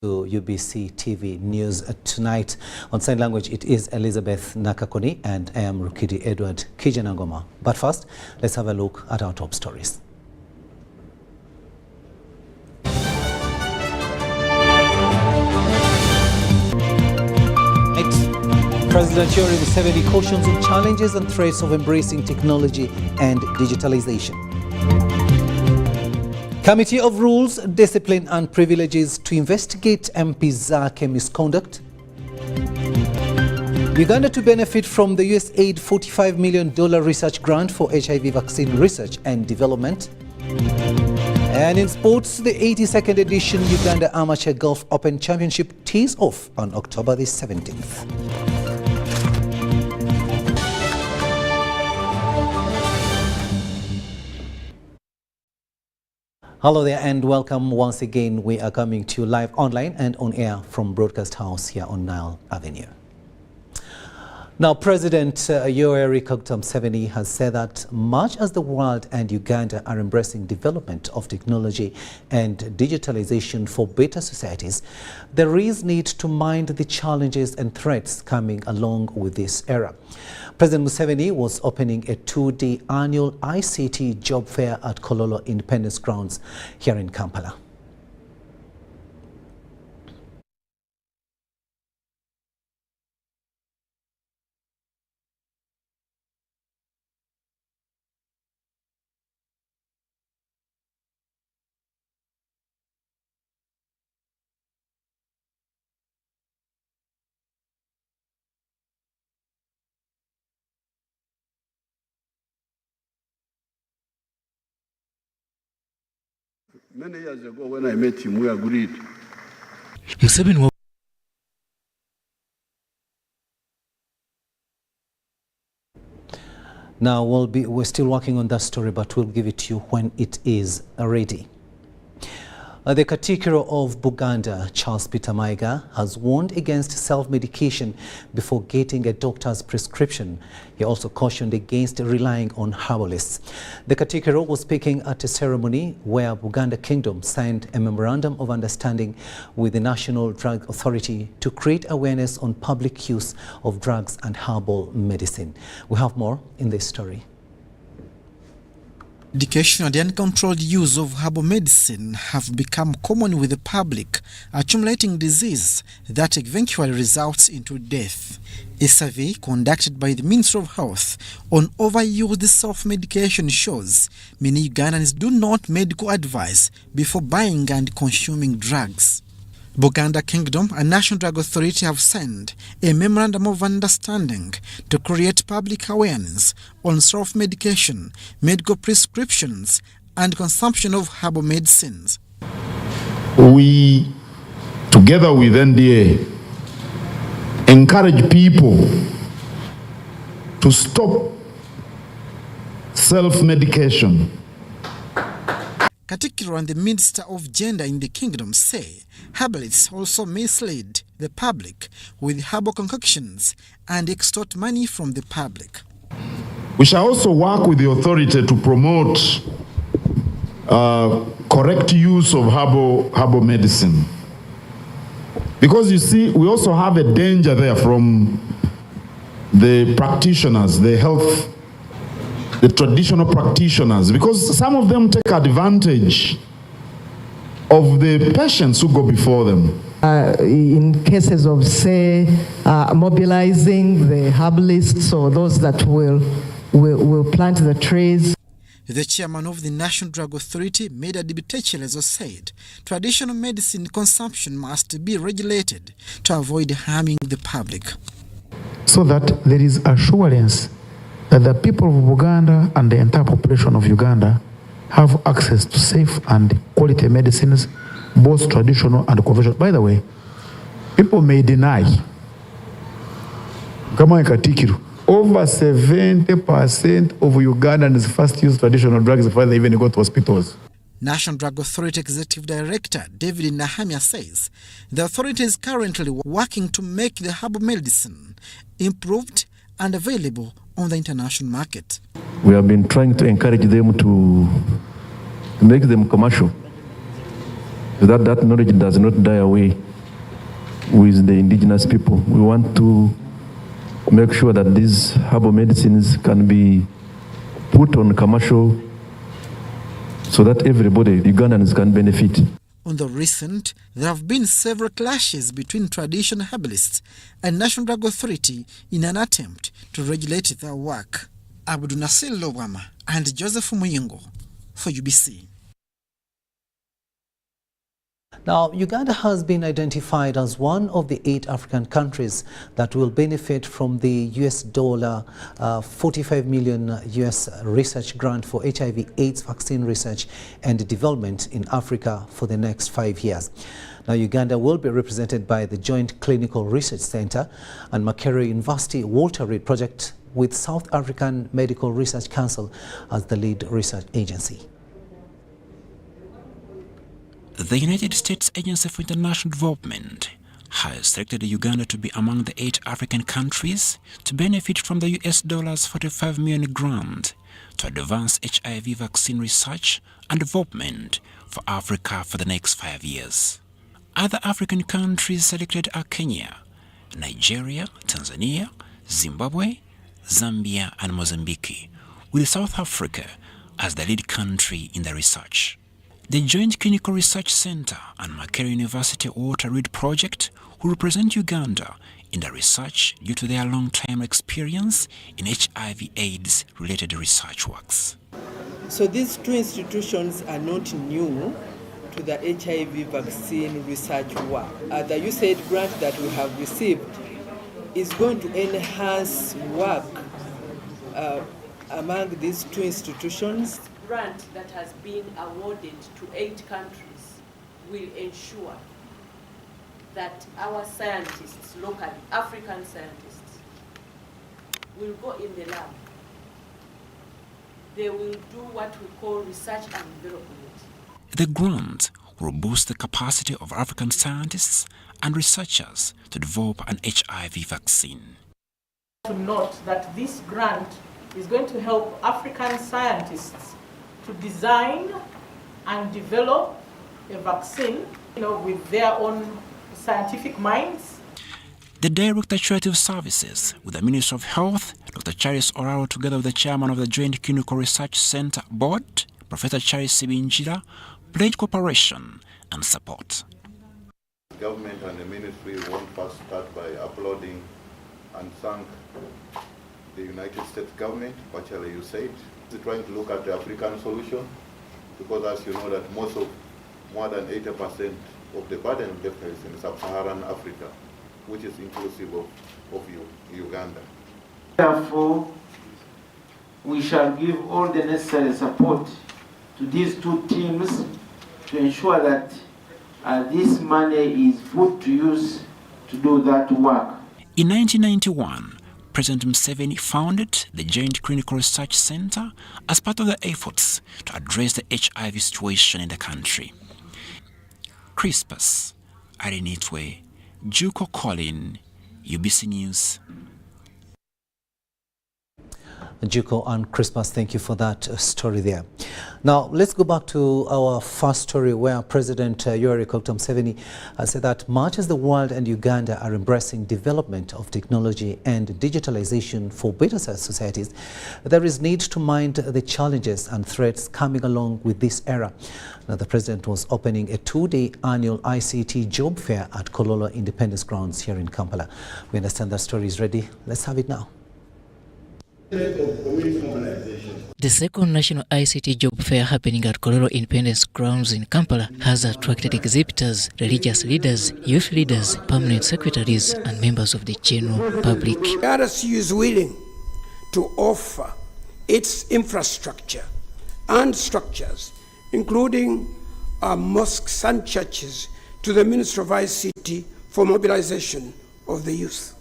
To UBC TV News tonight. On sign language, it is Elizabeth Nakakoni and I am Rukidi Kijjanangoma. But first, let's have a look at our top stories. President Yoweri Museveni cautions on challenges and threats of embracing technology and digitalization. Committee of Rules, Discipline and Privileges to investigate MP Zake misconduct. Uganda to benefit from the USAID $45 million research grant for HIV vaccine research and development. And in sports, the 82nd edition Uganda Amateur Golf Open Championship tees off on October the 17th. Hello there and welcome once again. We are coming to you live online and on air from Broadcast House here on Nile Avenue. Now, President Yoweri Museveni has said that much as the world and Uganda are embracing development of technology and digitalization for better societies, there is need to mind the challenges and threats coming along with this era. President Museveni was opening a 2-day annual ICT job fair at Kololo Independence Grounds here in Kampala. Many years ago when I met him, we agreed. Now we're still working on that story, but we'll give it to you when it is ready. The Katikiro of Buganda, Charles Peter Maiga, has warned against self-medication before getting a doctor's prescription. He also cautioned against relying on herbalists. The Katikiro was speaking at a ceremony where Buganda Kingdom signed a memorandum of understanding with the National Drug Authority to create awareness on public use of drugs and herbal medicine. We have more in this story. Education and the uncontrolled use of herbal medicine have become common with the public, accumulating disease that eventually results into death. A survey conducted by the Ministry of Health on overused self-medication shows many Ugandans do not medical advice before buying and consuming drugs. Buganda Kingdom and National Drug Authority have signed a memorandum of understanding to create public awareness on self-medication, medical prescriptions, and consumption of herbal medicines. We, together with NDA, encourage people to stop self-medication. Katikiro and the Minister of Gender in the Kingdom say herbalists also mislead the public with herbal concoctions and extort money from the public. We shall also work with the authority to promote correct use of herbal medicine. Because you see, we also have a danger there from the practitioners, the traditional practitioners, because some of them take advantage of the patients who go before them. In cases of, say, mobilizing the herbalists or those that will plant the trees. The chairman of the National Drug Authority, Meda Dibitechelezo, said traditional medicine consumption must be regulated to avoid harming the public. So that there is assurance that the people of Uganda and the entire population of Uganda have access to safe and quality medicines, both traditional and conventional. By the way, people may deny. Over 70% of Ugandans first use traditional drugs before they even go to hospitals. National Drug Authority Executive Director David Nahamia says the authority is currently working to make the herbal medicine improved and available on the international market. We have been trying to encourage them to make them commercial, so that knowledge does not die away with the indigenous people. We want to make sure that these herbal medicines can be put on commercial so that everybody, Ugandans, can benefit. On the recent, there have been several clashes between traditional herbalists and National Drug Authority in an attempt to regulate their work. Abdul Nasir Lowama and Joseph Muyingo for UBC. Now, Uganda has been identified as one of the 8 African countries that will benefit from the $45 million US research grant for HIV/AIDS vaccine research and development in Africa for the next 5 years. Now, Uganda will be represented by the Joint Clinical Research Center and Makerere University Walter Reed Project, with South African Medical Research Council as the lead research agency. The United States Agency for International Development has selected Uganda to be among the 8 African countries to benefit from the US $45 million grant to advance HIV vaccine research and development for Africa for the next 5 years. Other African countries selected are Kenya, Nigeria, Tanzania, Zimbabwe, Zambia and Mozambique, with South Africa as the lead country in the research. The Joint Clinical Research Center and Makerere University Walter Reed Project will represent Uganda in the research due to their long-time experience in HIV/AIDS related research works. So these 2 institutions are not new to the HIV vaccine research work. The USAID grant that we have received is going to enhance work among these 2 institutions. Grant that has been awarded to 8 countries will ensure that our scientists, locally, African scientists, will go in the lab. They will do what we call research and development. The grant will boost the capacity of African scientists and researchers to develop an HIV vaccine. To note that this grant is going to help African scientists to design and develop a vaccine, with their own scientific minds. The Directorate of Services with the Ministry of Health, Dr. Charles Oraro, together with the chairman of the Joint Clinical Research Center Board, Professor Charles Sibinjira, pledge cooperation and support. Government and the ministry won't first start by applauding and thank the United States government, particularly USAID, trying to look at the African solution, because as you know that more than 80% of the burden of death is in sub-Saharan Africa, which is inclusive of Uganda. Therefore, we shall give all the necessary support to these 2 teams to ensure that this money is put to use to do that work. In 1991, President Museveni founded the Joint Clinical Research Center as part of the efforts to address the HIV situation in the country. Crispus Arenitwe, Juko Colin, UBC News. Juko and Christmas, thank you for that story there. Now, let's go back to our first story, where President Yoweri Museveni said that much as the world and Uganda are embracing development of technology and digitalization for better societies, there is need to mind the challenges and threats coming along with this era. Now, the President was opening a 2-day annual ICT job fair at Kololo Independence Grounds here in Kampala. We understand that story is ready. Let's have it now. The second national ICT job fair happening at Kololo Independence Grounds in Kampala has attracted exhibitors, religious leaders, youth leaders, permanent secretaries and members of the general public. RSU is willing to offer its infrastructure and structures, including mosques and churches, to the Ministry of ICT for mobilization of the youth.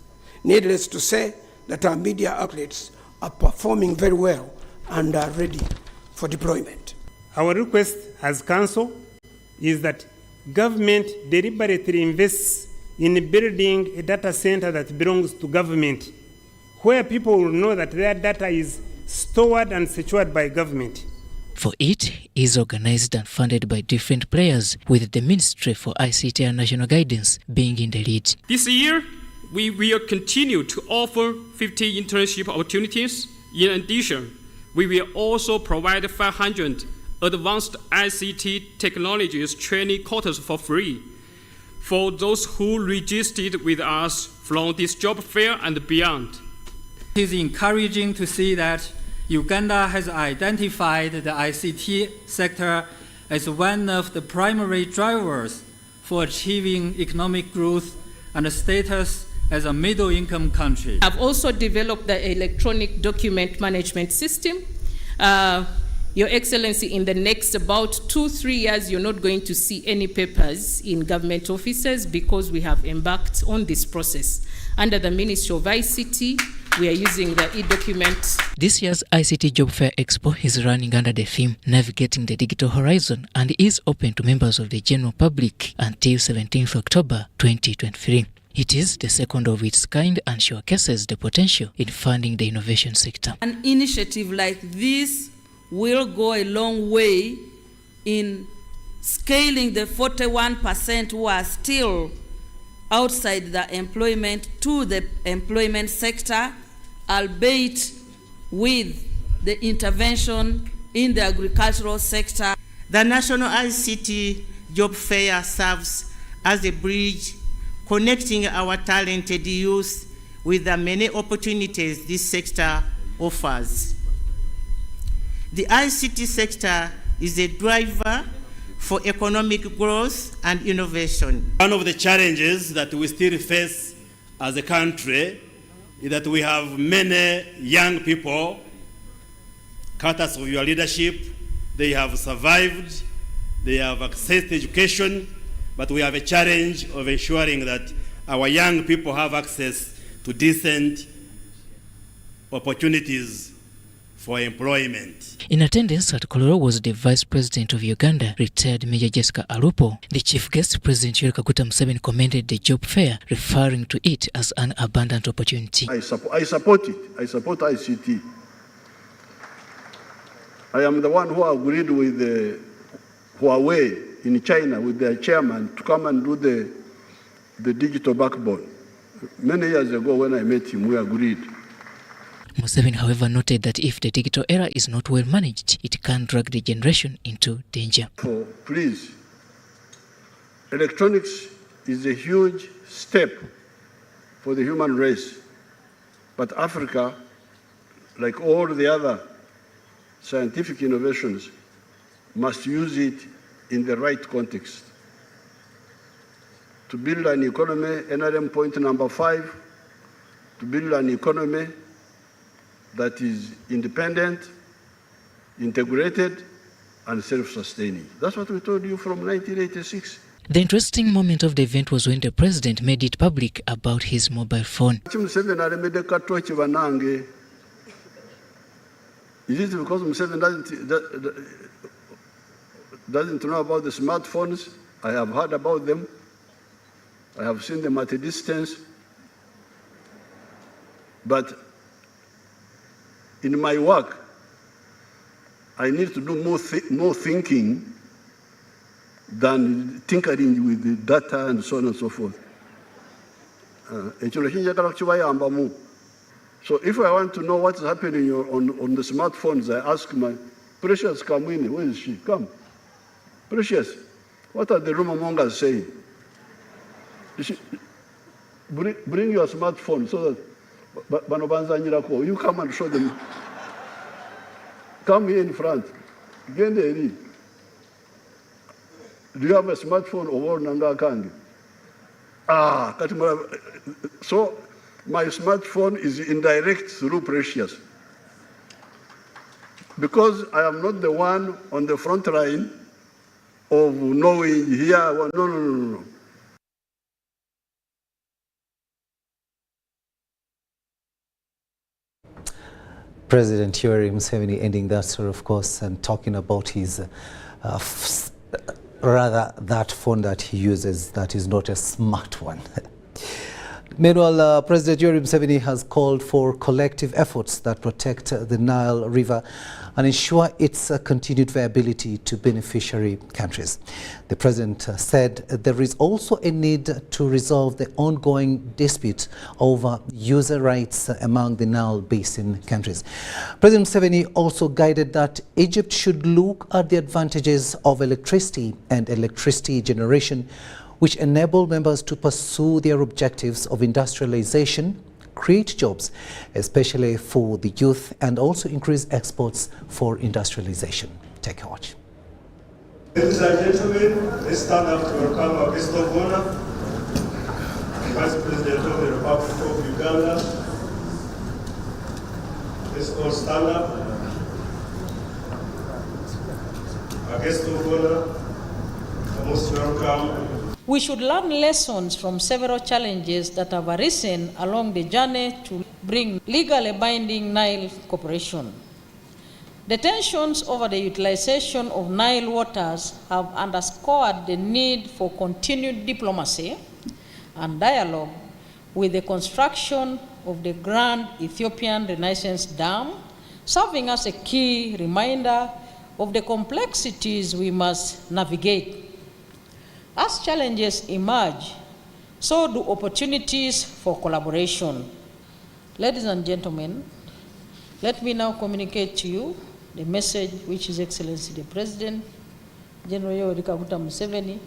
Needless to say that our media outlets are performing very well and are ready for deployment. Our request as council is that government deliberately invests in building a data center that belongs to government, where people will know that their data is stored and secured by government. for it is organized and funded by different players, with the Ministry for ICT and National Guidance being in the lead. This year, we will continue to offer 50 internship opportunities. In addition, we will also provide 500 advanced ICT technologies training courses for free for those who registered with us from this job fair and beyond. It is encouraging to see that Uganda has identified the ICT sector as one of the primary drivers for achieving economic growth and status as a middle-income country. I've also developed the electronic document management system. Your Excellency, in the next about 2-3 years, you're not going to see any papers in government offices because we have embarked on this process. Under the Ministry of ICT, we are using the e-document. This year's ICT Job Fair Expo is running under the theme Navigating the Digital Horizon and is open to members of the general public until 17th October 2023. It is the second of its kind and showcases the potential in funding the innovation sector. An initiative like this will go a long way in scaling the 41% who are still outside the employment to the employment sector, albeit with the intervention in the agricultural sector. The National ICT Job Fair serves as a bridge connecting our talented youth with the many opportunities this sector offers. The ICT sector is a driver for economic growth and innovation. One of the challenges that we still face as a country is that we have many young people, courtesy of your leadership. They have survived, they have accessed education, but we have a challenge of ensuring that our young people have access to decent opportunities for employment. In attendance at Kololo was the Vice President of Uganda, retired Major Jessica Alupo. The Chief Guest, President Yoweri Kaguta Museveni, commended the job fair, referring to it as an abundant opportunity. I support it. I support ICT. I am the one who agreed with Huawei in China, with their chairman, to come and do the digital backbone. Many years ago when I met him, we agreed. Museveni, however, noted that if the digital era is not well managed, it can drag the generation into danger. Please, electronics is a huge step for the human race, but Africa, like all the other scientific innovations, must use it in the right context. To build an economy, NRM point number 5, to build an economy that is independent, integrated, and self-sustaining. That's what we told you from 1986. The interesting moment of the event was when the president made it public about his mobile phone. Is it because Museveni doesn't know about the smartphones? I have heard about them. I have seen them at a distance. But in my work, I need to do more thinking than tinkering with the data and so on and so forth. So if I want to know what's happening on the smartphones, I ask my Precious Kamwini, where is she? Come. Precious, what are the rumor mongers saying? Bring your smartphone so that you come and show them. Come here in front. Do you have a smartphone or Nanga? So my smartphone is indirect through Precious. Because I am not the one on the front line of knowing here. No. President Yoweri Museveni ending that story, of course, and talking about his, rather that phone that he uses that is not a smart one. Meanwhile, President Yoweri Museveni has called for collective efforts that protect the Nile River and ensure its continued viability to beneficiary countries. The President said there is also a need to resolve the ongoing dispute over user rights among the Nile Basin countries. President Museveni also guided that Egypt should look at the advantages of electricity and electricity generation, which enable members to pursue their objectives of industrialization, create jobs, especially for the youth, and also increase exports for industrialization. Take a watch. Ladies and gentlemen, let's stand up to welcome our guest of honor, the Vice President of the Republic of Uganda. Let's all stand up. Our guest of honor, most welcome. We should learn lessons from several challenges that have arisen along the journey to bring legally binding Nile cooperation. The tensions over the utilization of Nile waters have underscored the need for continued diplomacy and dialogue with the construction of the Grand Ethiopian Renaissance Dam, serving as a key reminder of the complexities we must navigate. As challenges emerge, so do opportunities for collaboration. Ladies and gentlemen, let me now communicate to you the message which His Excellency the President, General Yoweri Kaguta Museveni,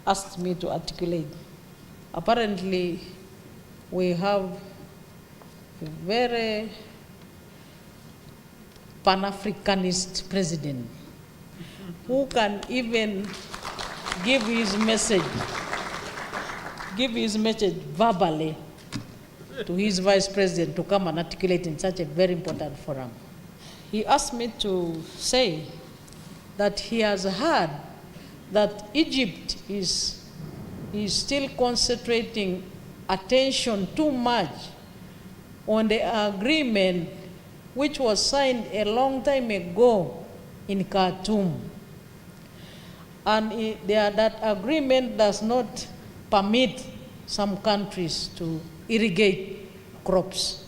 asked me to articulate. Apparently, we have a very Pan-Africanist president who can even give his message verbally to his vice president to come and articulate in such a very important forum. He asked me to say that he has heard that Egypt is still concentrating attention too much on the agreement which was signed a long time ago in Khartoum. And that agreement does not permit some countries to irrigate crops.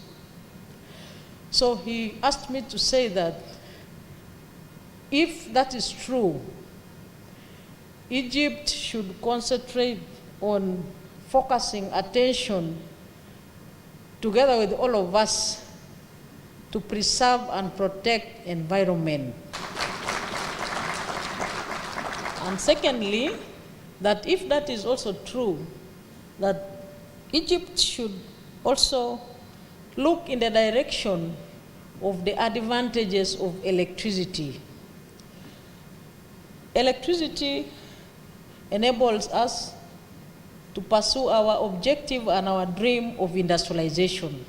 So he asked me to say that if that is true, Egypt should concentrate on focusing attention together with all of us to preserve and protect environment. And secondly, that if that is also true, that Egypt should also look in the direction of the advantages of electricity. Electricity enables us to pursue our objective and our dream of industrialization.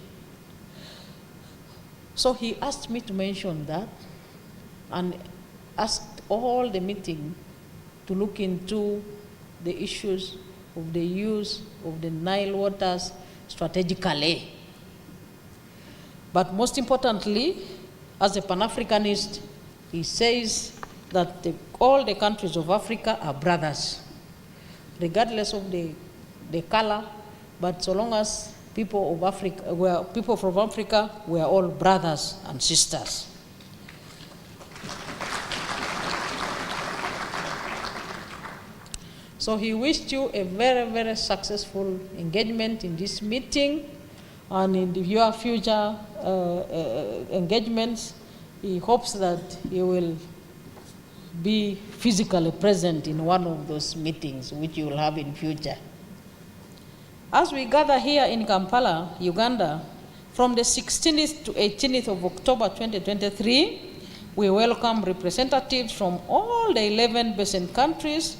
So he asked me to mention that and asked all the meeting to look into the issues of the use of the Nile waters strategically. But most importantly, as a Pan-Africanist, he says that all the countries of Africa are brothers, regardless of the color, but so long as people from Africa, we are all brothers and sisters. So he wished you a very, very successful engagement in this meeting and in your future engagements. He hopes that you will be physically present in one of those meetings which you will have in future. As we gather here in Kampala, Uganda, from the 16th to 18th of October 2023, we welcome representatives from all the 11 basin countries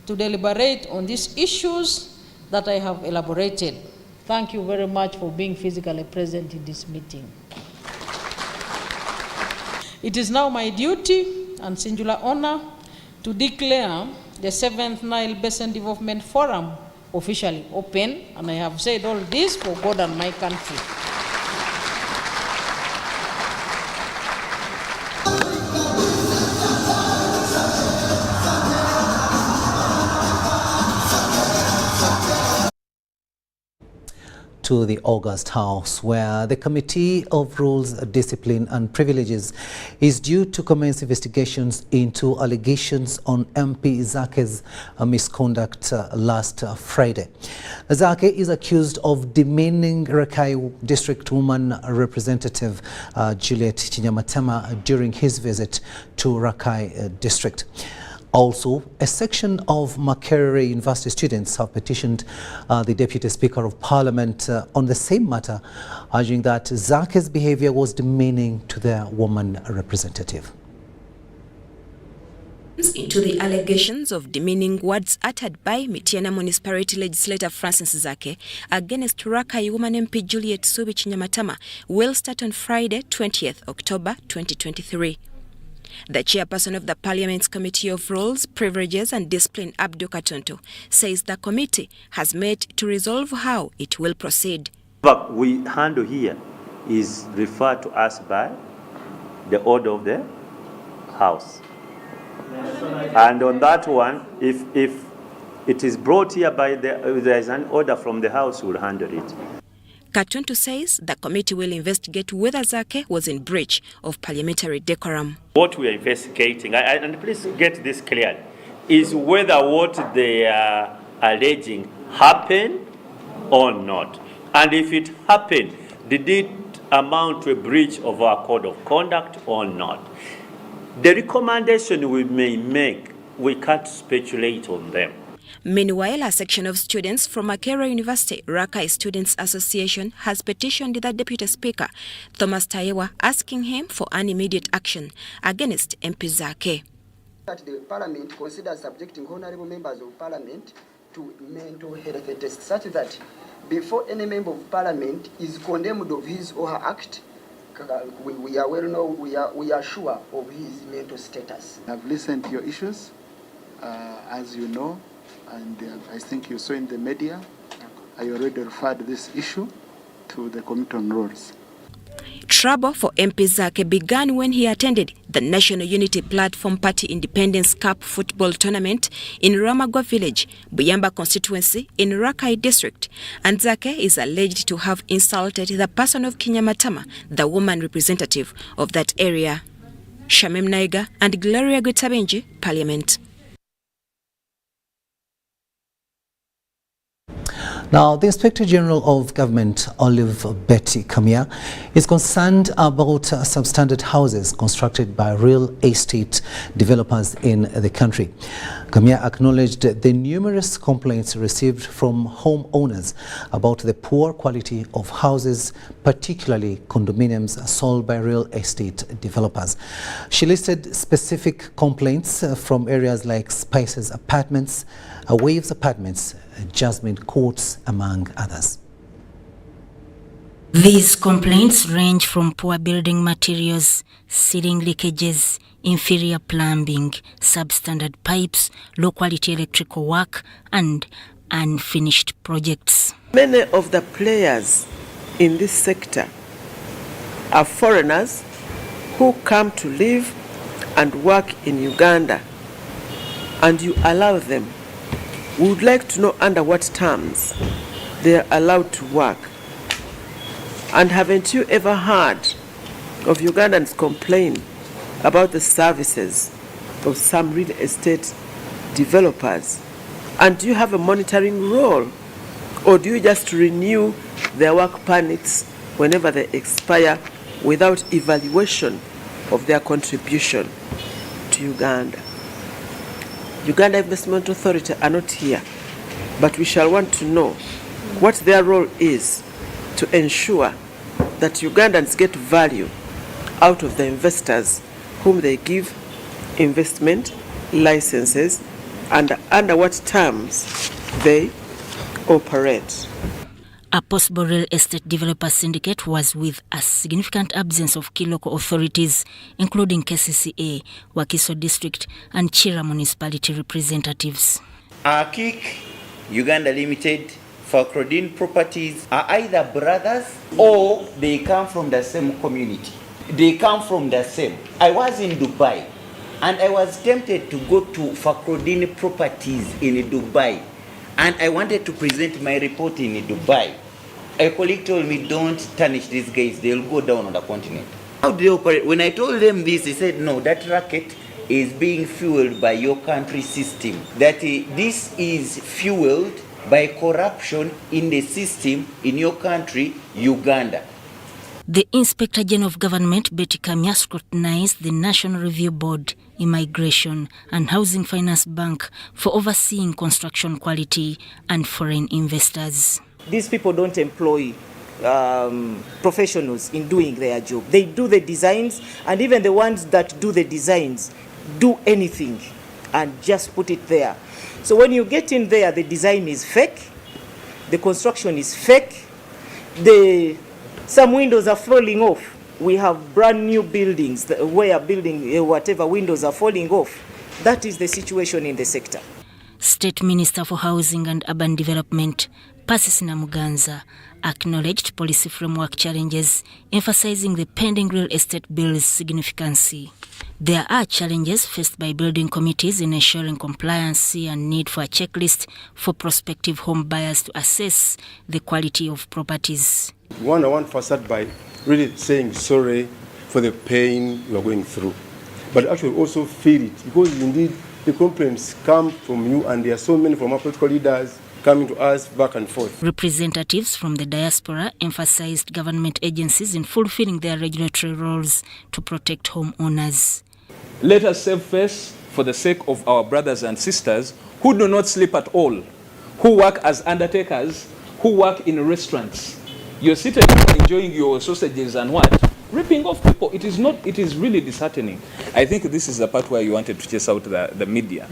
to deliberate on these issues that I have elaborated. Thank you very much for being physically present in this meeting. It is now my duty and singular honor to declare the 7th Nile Basin Development Forum officially open, and I have said all this for God and my country. to the August House, where the Committee of Rules, Discipline and Privileges is due to commence investigations into allegations on MP Zake's misconduct last Friday. Zake is accused of demeaning Rakai District Woman Representative Juliet Chinyamatama during his visit to Rakai District. Also, a section of Makerere University students have petitioned the Deputy Speaker of Parliament on the same matter, urging that Zake's behavior was demeaning to their woman representative. Into the allegations of demeaning words uttered by Mityana Municipality Legislator Francis Zake against Rakai woman MP Juliet Chinyamatama will start on Friday, 20th October 2023. The chairperson of the Parliament's Committee of Rules, Privileges and Discipline, Abdul Katonto, says the committee has met to resolve how it will proceed. What we handle here is referred to us by the order of the House. And on that one, if it is brought here by there is an order from the House, we'll handle it. Katonto says the committee will investigate whether Zake was in breach of parliamentary decorum. What we are investigating, and please get this clear, is whether what they are alleging happened or not. And if it happened, did it amount to a breach of our code of conduct or not? The recommendation we may make, we can't speculate on them. Meanwhile, a section of students from Makerere University Rakai Students Association has petitioned the Deputy Speaker, Thomas Tayewa, asking him for an immediate action against MP Zake. That the Parliament considers subjecting honorable members of Parliament to mental health tests, such that before any member of Parliament is condemned of his or her act, we are well known, we are sure of his mental status. I've listened to your issues, as you know. And I think you saw in the media, I already referred this issue to the Committee on Rules. Trouble for MP Zake began when he attended the National Unity Platform Party Independence Cup football tournament in Ramagwa Village, Buyamba constituency in Rakai District. And Zake is alleged to have insulted the person of Chinyamatama, the woman representative of that area. Shamim Naiga and Gloria Gutabenji, Parliament. Now, the Inspector General of Government, Olive Betty Kamia, is concerned about substandard houses constructed by real estate developers in the country. Kamia acknowledged the numerous complaints received from homeowners about the poor quality of houses, particularly condominiums sold by real estate developers. She listed specific complaints from areas like Spices Apartments, Waves Apartments, Jasmine Courts, among others. These complaints range from poor building materials, ceiling leakages, inferior plumbing, substandard pipes, low-quality electrical work, and unfinished projects. Many of the players in this sector are foreigners who come to live and work in Uganda, and you allow them. We would like to know under what terms they are allowed to work. And haven't you ever heard of Ugandans complain about the services of some real estate developers? And do you have a monitoring role? Or do you just renew their work permits whenever they expire without evaluation of their contribution to Uganda? Uganda Investment Authority are not here, but we shall want to know what their role is to ensure that Ugandans get value out of the investors whom they give investment licenses and under what terms they operate. A possible real estate developer syndicate was with a significant absence of key local authorities, including KCCA, Wakiso District, and Chira Municipality representatives. AKIK, Uganda Limited, Fakrodin Properties are either brothers or they come from the same community. They come from the same. I was in Dubai and I was tempted to go to Fakrodin Properties in Dubai. And I wanted to present my report in Dubai. A colleague told me, don't tarnish these guys, they'll go down on the continent. How do they operate? When I told them this, they said, no, that racket is being fueled by your country's system. That this is fueled by corruption in the system in your country, Uganda. The Inspector General of Government, Betty Kamya, scrutinized the National Review Board, Immigration and Housing Finance Bank for overseeing construction quality and foreign investors. These people don't employ professionals in doing their job. They do the designs, and even the ones that do the designs do anything and just put it there. So when you get in there, the design is fake, the construction is fake, some windows are falling off. We have brand new buildings where whatever windows are falling off. That is the situation in the sector. State Minister for Housing and Urban Development, Persis Namuganza, acknowledged policy framework challenges, emphasizing the pending real estate bill's significance. There are challenges faced by building committees in ensuring compliance and need for a checklist for prospective home buyers to assess the quality of properties. I want to start by really saying sorry for the pain you are going through, but actually also feel it, because indeed the complaints come from you, and there are so many from our political leaders coming to us back and forth. Representatives from the diaspora emphasized government agencies in fulfilling their regulatory roles to protect homeowners. Let us save face for the sake of our brothers and sisters who do not sleep at all, who work as undertakers, who work in restaurants. You're seated enjoying your sausages and what? Ripping off people. It is really disheartening. I think this is the part where you wanted to chase out the media.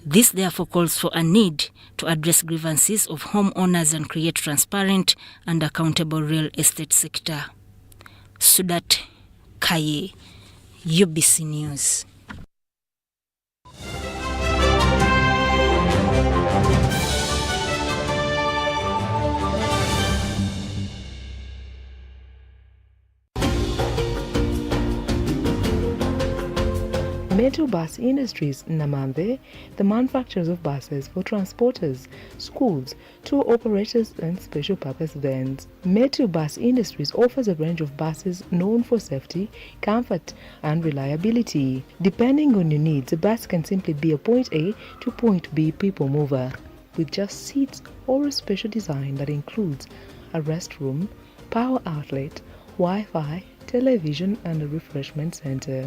This therefore calls for a need to address grievances of homeowners and create transparent and accountable real estate sector. Sudat Kaye, UBC News. Metu Bus Industries, Namambe, the manufacturers of buses for transporters, schools, tour operators and special purpose vans. Metu Bus Industries offers a range of buses known for safety, comfort and reliability. Depending on your needs, a bus can simply be a point A to point B people mover, with just seats or a special design that includes a restroom, power outlet, Wi-Fi, television and a refreshment center.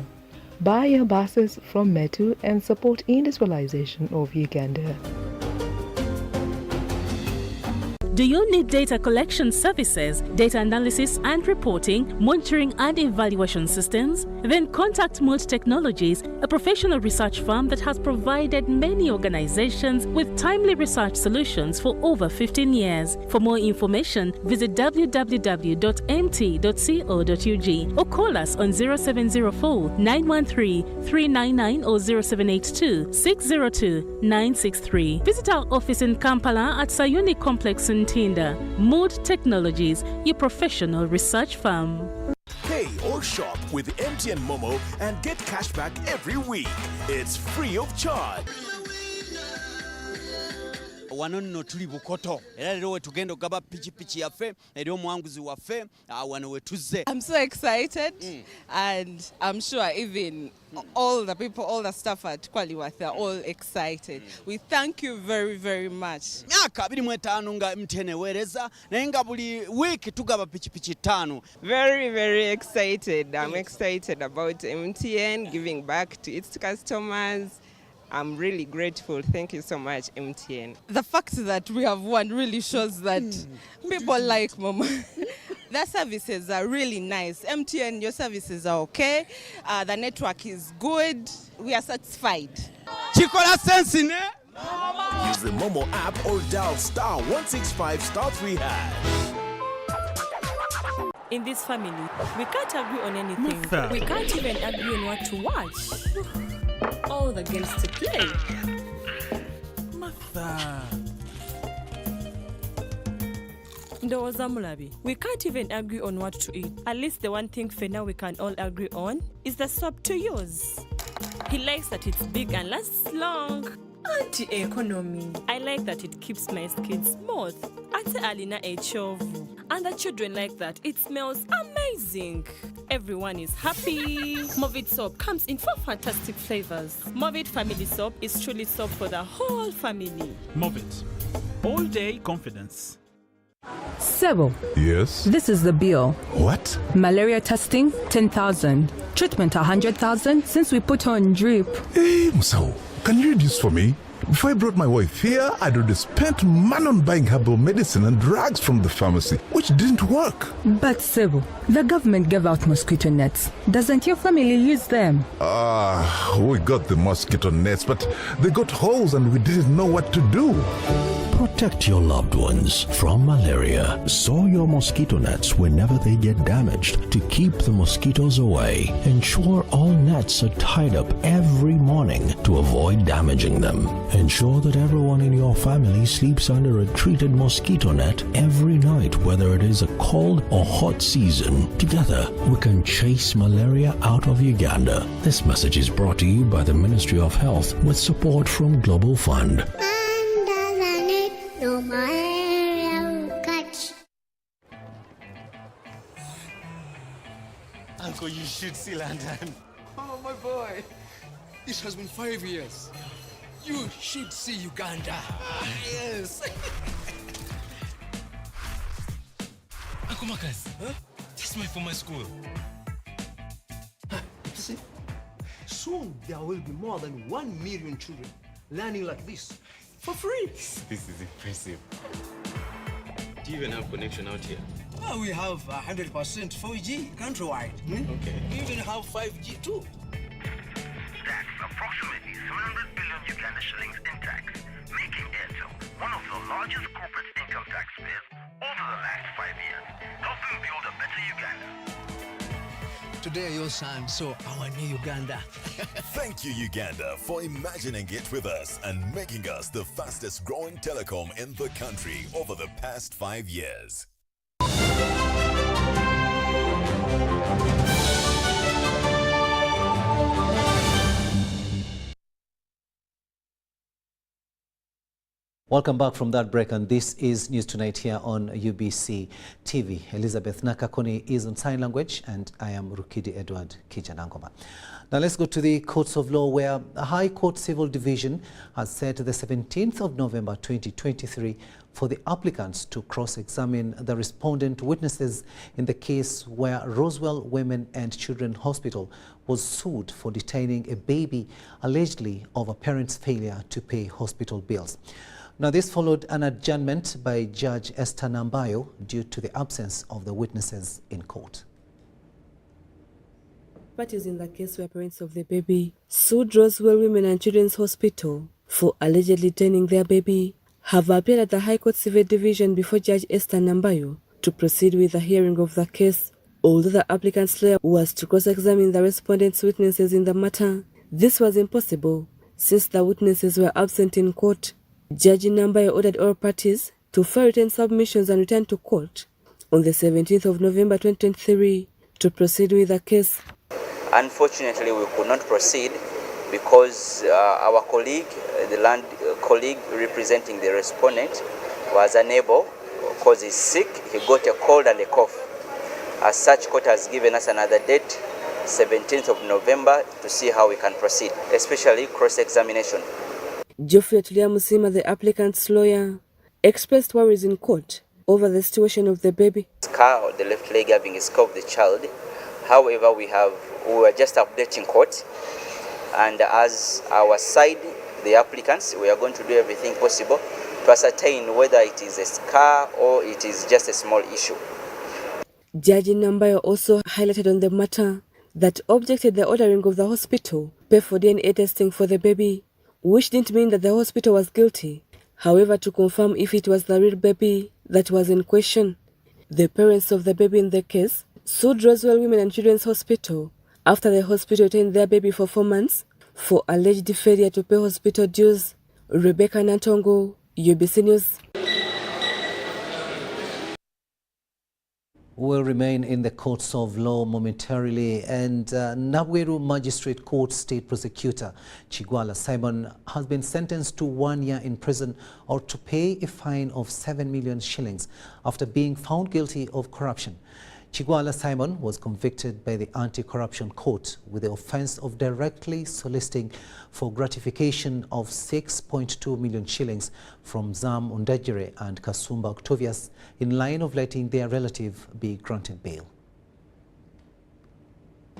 Buy your buses from Metu and support industrialization of Uganda. Do you need data collection services, data analysis and reporting, monitoring and evaluation systems? Then contact Mold Technologies, a professional research firm that has provided many organizations with timely research solutions for over 15 years. For more information, visit www.mt.co.ug or call us on 0704 913 399 or 0782 602 963. Visit our office in Kampala at Sayuni Complex in Tinda. Mood Technologies, your professional research firm. Pay or shop with MTN Momo and get cash back every week. It's free of charge. Wano nno tuli bukoto era lero wetugenda okugaba pichipichi yaffe eri omwanguzi waffe wano wetuzze. I'm so excited and I'm sure even all the people, all the staff at Kwaliwath, they're all excited. We thank you very, very much. Myaka 25 nga MTN ewereza naye nga buli week tugaba pichipichi 5. Very, very excited. I'm excited about MTN giving back to its customers. I'm really grateful. Thank you so much, MTN. The fact that we have won really shows that people like Mama. Their services are really nice. MTN, your services are okay. The network is good. We are satisfied. Chikola sense, ne? Use the Momo app or dial *165 *3#. In this family, we can't agree on anything. We can't even agree on what to watch. All the games to play. Martha. Ndowoza Mulabi, we can't even agree on what to eat. At least the one thing for now we can all agree on is the soap to use. He likes that it's big and lasts long. Anti-economy. I like that it keeps my skin smooth. Ate alina echovu. and the children like that. It smells amazing. Everyone is happy. Movit soap comes in 4 fantastic flavors. Movit family soap is truly soap for the whole family. Movit. All day confidence. Sebo. Yes? This is the bill. What? Malaria testing, 10,000. Treatment, 100,000 since we put on drip. Hey, Musao, can you read this for me? Before I brought my wife here, I'd already spent money on buying herbal medicine and drugs from the pharmacy, which didn't work. But Sebo, the government gave out mosquito nets. Doesn't your family use them? We got the mosquito nets, but they got holes and we didn't know what to do. Protect your loved ones from malaria. Sew your mosquito nets whenever they get damaged to keep the mosquitoes away. Ensure all nets are tied up every morning to avoid damaging them. Ensure that everyone in your family sleeps under a treated mosquito net every night, whether it is a cold or hot season. Together, we can chase malaria out of Uganda. This message is brought to you by the Ministry of Health with support from Global Fund. No malaria will catch. Uncle, you should see London. Oh, my boy. This has been 5 years. You should see Uganda. Yes. Uncle Marcus, huh? That's my former school. See, soon there will be more than 1 million children learning like this for free. This is impressive. Do you even have connection out here? Well, we have 100% 4G countrywide. Okay. We even have 5G too. That's approximately 700 billion Uganda shillings in tax, making Airtel one of the largest corporate income taxpayers over the last 5 years, helping build a better Uganda. Today, your son saw our new Uganda. Thank you, Uganda, for imagining it with us and making us the fastest growing telecom in the country over the past 5 years. Welcome back from that break, and this is News Tonight here on UBC TV. Elizabeth Nakakoni is on sign language, and I am Rukidi Kijjanangoma. Now let's go to the courts of law, where a High Court Civil Division has set the 17th of November 2023 for the applicants to cross-examine the respondent witnesses in the case where Roswell Women and Children Hospital was sued for detaining a baby allegedly over parents' failure to pay hospital bills. Now, this followed an adjournment by Judge Esther Nambayo due to the absence of the witnesses in court. Parties in the case where parents of the baby sued Roswell Women and Children's Hospital for allegedly detaining their baby have appeared at the High Court Civil Division before Judge Esther Nambayo to proceed with the hearing of the case. Although the applicant's lawyer was to cross-examine the respondent's witnesses in the matter, this was impossible since the witnesses were absent in court. Judge Nambayo ordered all parties to file written submissions and return to court on the 17th of November 2023 to proceed with the case. Unfortunately, we could not proceed because our colleague, the land colleague representing the respondent, was unable because he's sick. He got a cold and a cough. As such, court has given us another date, 17th of November, to see how we can proceed, especially cross-examination. Geoffrey Musima, the applicant's lawyer, expressed worries in court over the situation of the baby. Scar or the left leg having a scar of the child. However, we were just updating court, and as our side, the applicants, we are going to do everything possible to ascertain whether it is a scar or it is just a small issue. Judge Nambayo also highlighted on the matter that objected the ordering of the hospital pay for DNA testing for the baby, which didn't mean that the hospital was guilty. However, to confirm if it was the real baby that was in question, the parents of the baby in the case sued Roswell Women and Children's Hospital after the hospital retained their baby for 4 months for alleged failure to pay hospital dues. Rebecca Nantongo, UBC News. Will remain in the courts of law momentarily, and Nabweru Magistrate Court State Prosecutor Chigwala Simon has been sentenced to 1 year in prison or to pay a fine of 7 million shillings after being found guilty of corruption. Chigwala Simon was convicted by the Anti-Corruption Court with the offence of directly soliciting for gratification of 6.2 million shillings from Zam Undajire and Kasumba Octavius in line of letting their relative be granted bail.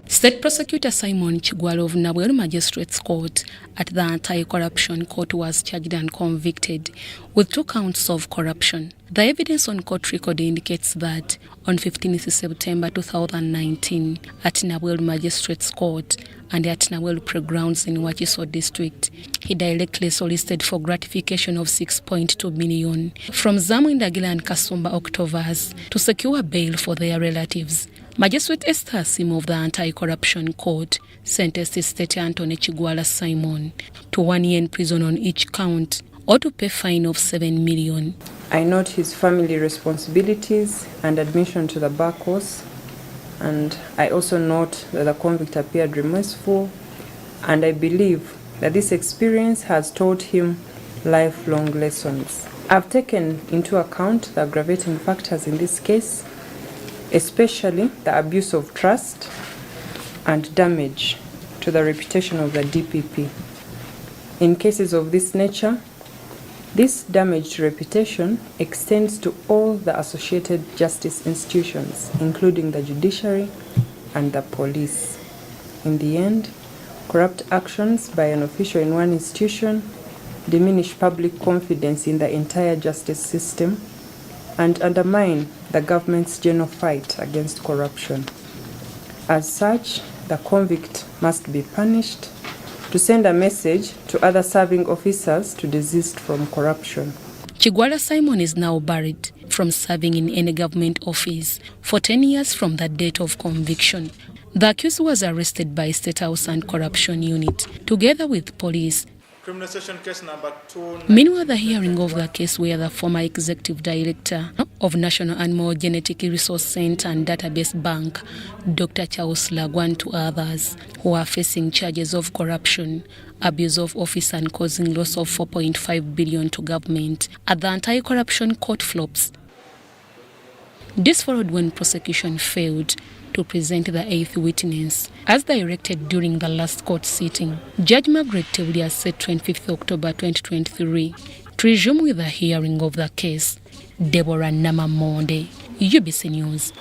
State Prosecutor Simon Chigwala of Nabweru Magistrates Court at the Anti-Corruption Court was charged and convicted with 2 counts of corruption. The evidence on court record indicates that on 15th September 2019 at Nabweru Magistrates Court and at Nabweru Pre-Grounds in Wachiso District, he directly solicited for gratification of 6.2 million from Zamu Ndagila and Kasumba Octavius to secure bail for their relatives. Magistrate Esther Asimu of the Anti-Corruption Court sentenced State Anthony Chigwala Simon to 1 year in prison on each count or to pay fine of 7 million. I note his family responsibilities and admission to the bar course, and I also note that the convict appeared remorseful, and I believe that this experience has taught him lifelong lessons. I've taken into account the aggravating factors in this case, especially the abuse of trust and damage to the reputation of the DPP. In cases of this nature, this damaged reputation extends to all the associated justice institutions, including the judiciary and the police. In the end, corrupt actions by an official in one institution diminish public confidence in the entire justice system and undermine the government's general fight against corruption. As such, the convict must be punished to send a message to other serving officers to desist from corruption. Chigwala Simon is now barred from serving in any government office for 10 years from the date of conviction. The accused was arrested by State House and Corruption Unit together with police. Criminal Session Case number 2. Meanwhile, the hearing of the case where the former Executive Director of National Animal Genetic Resource Center and Database Bank, Dr. Charles Lagwa, and 2 others who are facing charges of corruption, abuse of office and causing loss of 4.5 billion to government at the Anti-Corruption Court flops. This followed when prosecution failed to present the 8th witness, as directed during the last court sitting. Judge Margaret Teulia said 25th October 2023 to resume with the hearing of the case. Deborah Namamonde, UBC News.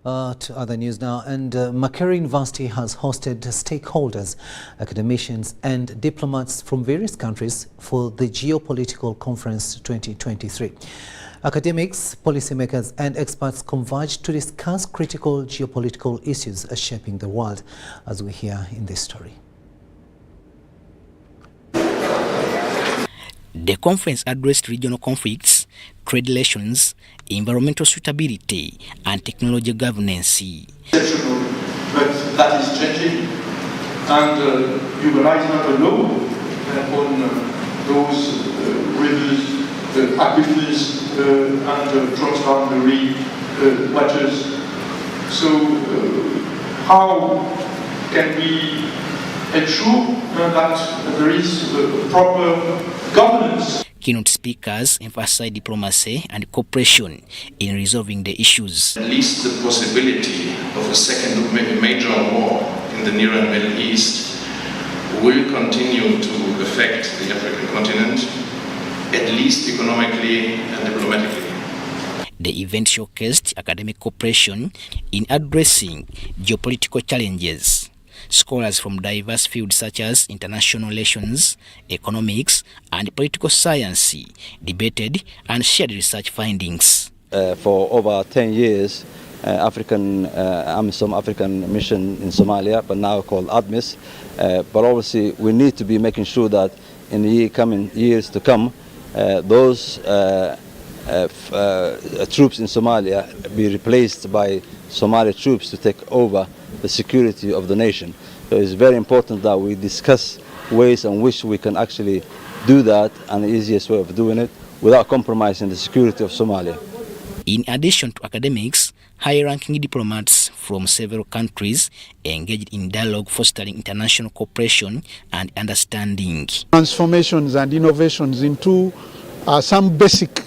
To other news now, and Makerere University has hosted stakeholders, academicians and diplomats from various countries for the Geopolitical Conference 2023. Academics, policymakers and experts converged to discuss critical geopolitical issues shaping the world, as we hear in this story. The conference addressed regional conflicts, trade relations, environmental suitability, and technology governance. Exceptional, but that is changing, and you might not alone on those rivers, aquifers, and transboundary waters. So, how can we ensure that there is proper governance? Keynote speakers emphasized diplomacy and cooperation in resolving the issues. At least the possibility of a second major war in the Near and Middle East will continue to affect the African continent, at least economically and diplomatically. The event showcased academic cooperation in addressing geopolitical challenges. Scholars from diverse fields such as international relations, economics, and political science debated and shared research findings. For over 10 years, AMISOM African mission in Somalia, but now called ADMIS. But obviously, we need to be making sure that in the coming years to come, those troops in Somalia be replaced by Somali troops to take over the security of the nation. So it's very important that we discuss ways in which we can actually do that, and the easiest way of doing it without compromising the security of Somalia. In addition to academics, high-ranking diplomats from several countries engaged in dialogue fostering international cooperation and understanding. Transformations and innovations into some basic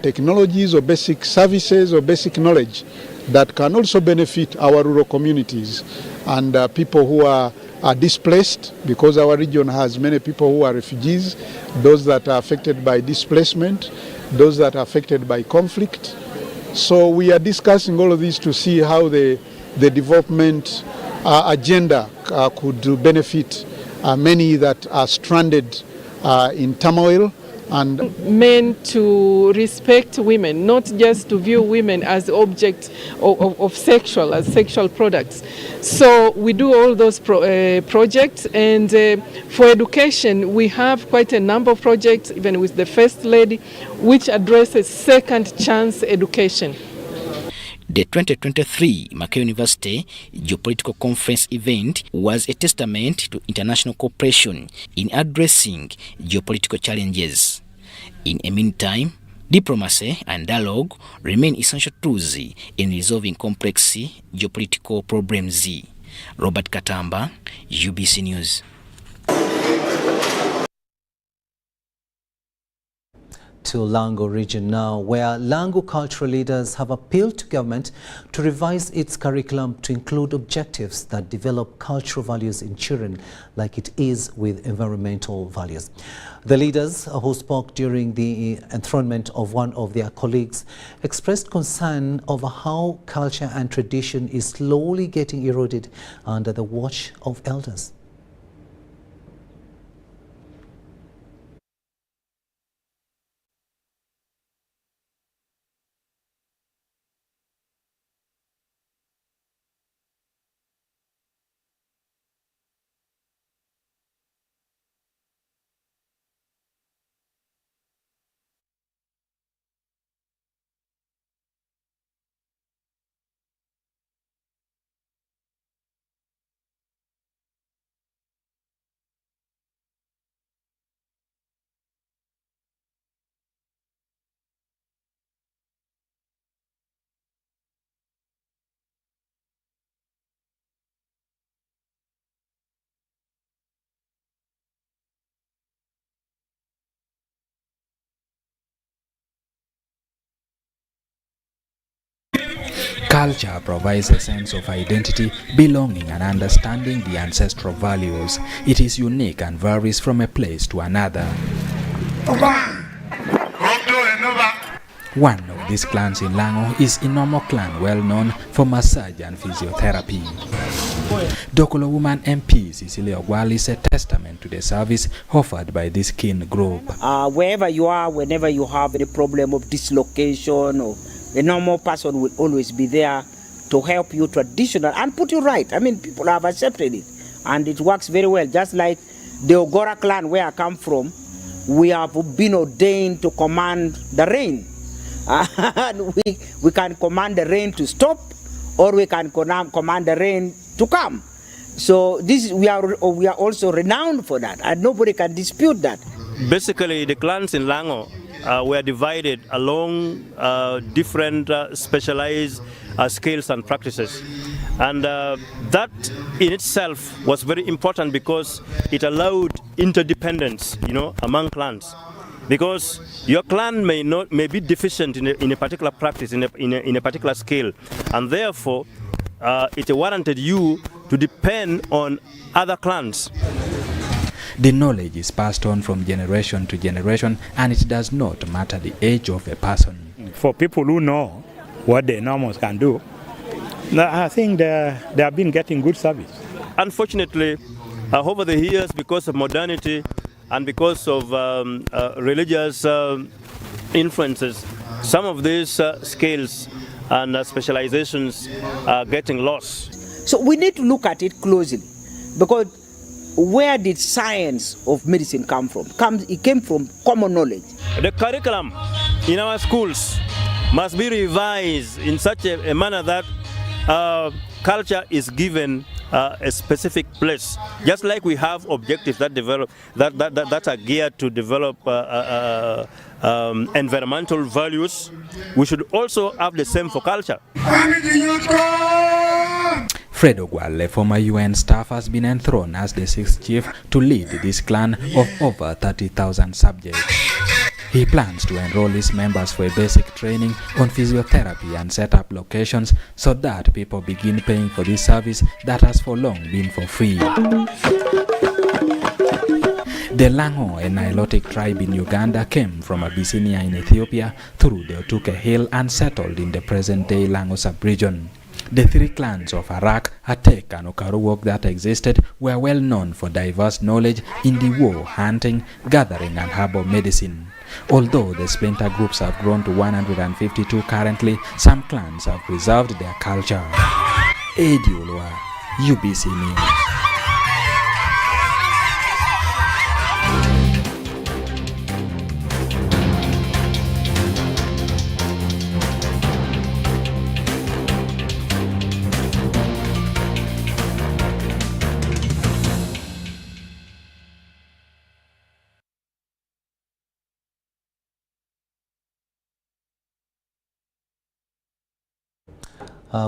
technologies or basic services or basic knowledge that can also benefit our rural communities and people who are displaced, because our region has many people who are refugees, those that are affected by displacement, those that are affected by conflict. So we are discussing all of this to see how the development agenda could benefit many that are stranded in turmoil. And men to respect women, not just to view women as objects of sexual products. So we do all those projects, and for education we have quite a number of projects, even with the First Lady, which addresses second chance education. The 2023 Mackay University Geopolitical Conference event was a testament to international cooperation in addressing geopolitical challenges. In the meantime, diplomacy and dialogue remain essential tools in resolving complex geopolitical problems. Robert Katamba, UBC News. To Lango region now, where Lango cultural leaders have appealed to government to revise its curriculum to include objectives that develop cultural values in children like it is with environmental values. The leaders who spoke during the enthronement of one of their colleagues expressed concern over how culture and tradition is slowly getting eroded under the watch of elders. Culture provides a sense of identity, belonging, and understanding the ancestral values. It is unique and varies from a place to another. One of these clans in Lango is Inomo clan, well known for massage and physiotherapy. Dokolo Woman MP Cecilia Ogwal is a testament to the service offered by this kin group. Wherever you are, whenever you have any problem of dislocation, or a normal person will always be there to help you traditional and put you right. I mean, people have accepted it and it works very well. Just like the Ogora clan where I come from, we have been ordained to command the rain. And we can command the rain to stop, or we can command the rain to come. So we are also renowned for that, and nobody can dispute that. Basically, the clans in Lango were divided along different specialized skills and practices. And that in itself was very important because it allowed interdependence, among clans. Because your clan may be deficient in a particular practice, in a particular skill, and therefore it warranted you to depend on other clans. The knowledge is passed on from generation to generation, and it does not matter the age of a person. For people who know what the normals can do, I think they have been getting good service. Unfortunately, over the years, because of modernity and because of religious influences, some of these skills and specializations are getting lost. So we need to look at it closely, because where did science of medicine come from? It came from common knowledge. The curriculum in our schools must be revised in such a manner that culture is given a specific place. Just like we have objectives that develop that are geared to develop environmental values, we should also have the same for culture. Fred Ogwale, former UN staff, has been enthroned as the sixth chief to lead this clan of over 30,000 subjects. He plans to enroll his members for a basic training on physiotherapy and set up locations so that people begin paying for this service that has for long been for free. The Lango, a Nilotic tribe in Uganda, came from Abyssinia in Ethiopia through the Otuke Hill and settled in the present-day Lango sub-region. The three clans of Arak, Atek and Okaruok that existed were well known for diverse knowledge in the war, hunting, gathering and herbal medicine. Although the splinter groups have grown to 152 currently, some clans have preserved their culture. Eddie Olwa, UBC News.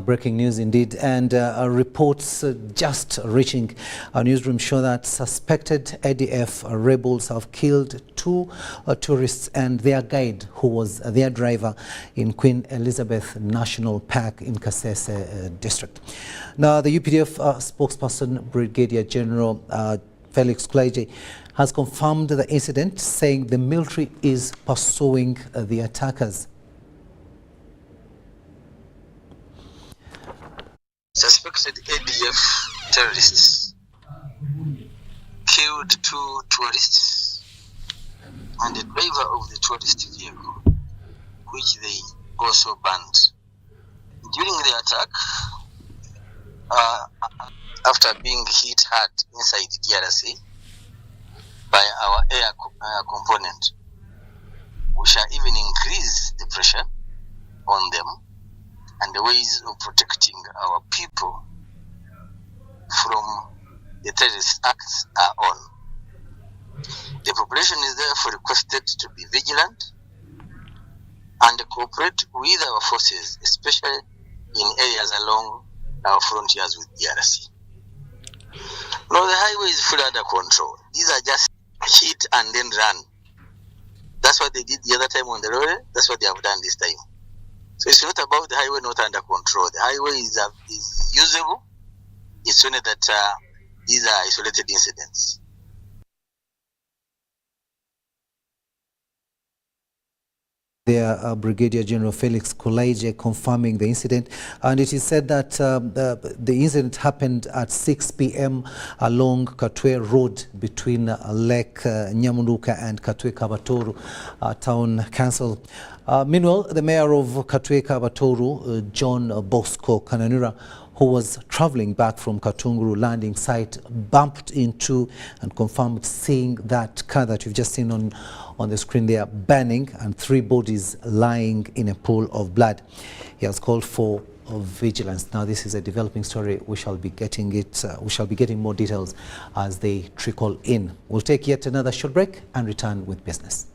Breaking news indeed, and reports just reaching our newsroom show that suspected ADF rebels have killed two tourists and their guide, who was their driver, in Queen Elizabeth National Park in Kasese district. Now, the UPDF spokesperson, Brigadier General Felix Kulayije, has confirmed the incident, saying the military is pursuing the attackers. Suspected ADF terrorists killed two tourists and the driver of the tourist vehicle, which they also banned. During the attack, after being hit hard inside the DRC by our air component, we shall even increase the pressure on them, and the ways of protecting our people from the terrorist acts are on. The population is therefore requested to be vigilant and cooperate with our forces, especially in areas along our frontiers with DRC. Now, the highway is fully under control. These are just hit and then run. That's what they did the other time on the road. That's what they have done this time. So it's not about the highway not under control. The highway is usable. It's only that these are isolated incidents. There, Brigadier General Felix Kulayije confirming the incident, and it is said that the incident happened at 6 p.m. along Katwe Road between Lake Nyamunuka and Katwe Kabatoru Town Council. Meanwhile, the mayor of Katwe Kabatoru, John Bosco Kananura, who was traveling back from Katunguru landing site, bumped into and confirmed seeing that car that you've just seen on the screen there burning and 3 bodies lying in a pool of blood. He has called for vigilance. Now, this is a developing story. We shall be getting more details as they trickle in. We'll take yet another short break and return with business.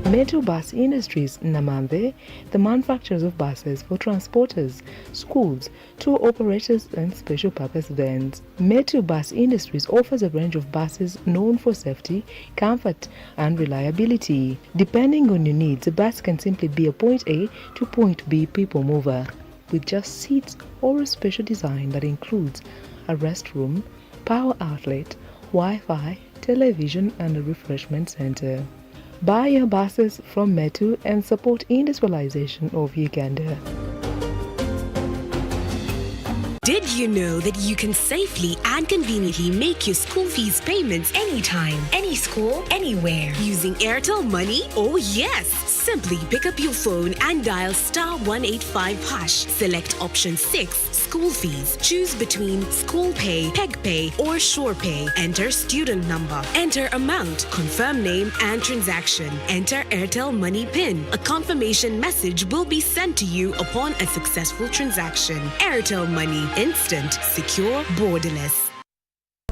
Metu Bus Industries, Namambe, the manufacturers of buses for transporters, schools, tour operators and special purpose vans. Metu Bus Industries offers a range of buses known for safety, comfort and reliability. Depending on your needs, a bus can simply be a point A to point B people mover, with just seats or a special design that includes a restroom, power outlet, Wi-Fi, television and a refreshment center. Buy your buses from Metu and support industrialization of Uganda. Did you know that you can safely and conveniently make your school fees payments anytime, any school, anywhere using Airtel Money? Oh yes! Simply pick up your phone and dial *185#. Select option 6, school fees. Choose between school pay, peg pay, or shore pay. Enter student number. Enter amount, confirm name and transaction. Enter Airtel Money PIN. A confirmation message will be sent to you upon a successful transaction. Airtel Money. Instant, secure, borderless.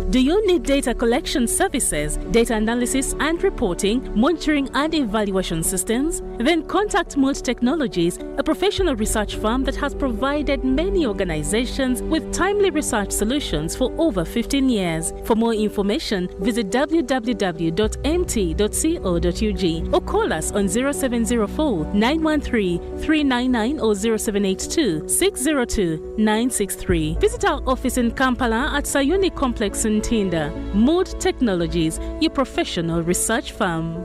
Do you need data collection services, data analysis and reporting, monitoring and evaluation systems? Then contact Mult Technologies, a professional research firm that has provided many organizations with timely research solutions for over 15 years. For more information, visit www.mt.co.ug or call us on 0704 913 399 or 0782 602 963. Visit our office in Kampala at Sayuni Complex in Tinda. Mood Technologies, your professional research firm.